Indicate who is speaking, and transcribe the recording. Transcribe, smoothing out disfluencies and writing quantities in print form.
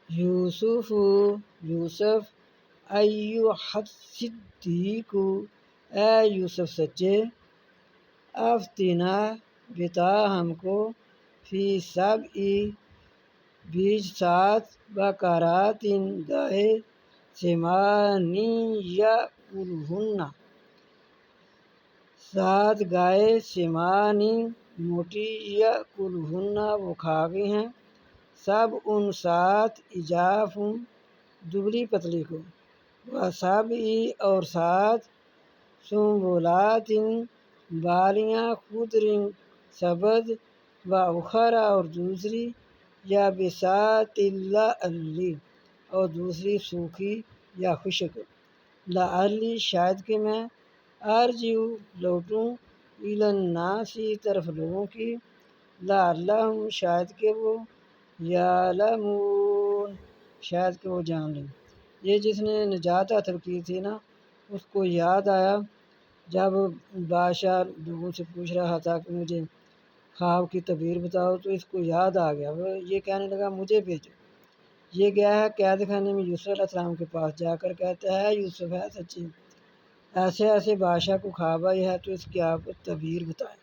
Speaker 1: یوسف یوسف ایھا الصدیق اے یوسف سچے، افتنا بتا ہم کو فی سبع بیج 7 بقرات گائے سمان یأکلہن 7 گائے سمان موٹی یأکلہن وہ کھا گئی ہیں، سبع 7 عجاف دبلی پتلی کو، وسبع اور 7 سنبلات بالیاں خضر سبز، واخر اور دوسری یابسات لعلی اور دوسری سوکھی یا خشک، لعلی شاید کہ میں ارجع لوٹوں الی الناس طرف لوگوں کی، لعلہم شاید کہ وہ یعلمون شاید کہ وہ جان لیں۔ یہ جس نے نجات حاصل کی تھی نا، اس کو یاد آیا جب بادشاہ لوگوں سے پوچھ رہا تھا کہ مجھے خواب کی تعبیر بتاؤ، تو اس کو یاد آ گیا، وہ یہ کہنے لگا مجھے بھیجو۔ یہ گیا ہے قید خانے میں یوسف علیہ السلام کے پاس، جا کر کہتا ہے یوسف ہے سچی، ایسے ایسے بادشاہ کو خواب آئی ہے، تو اس کی آپ تعبیر بتائیں۔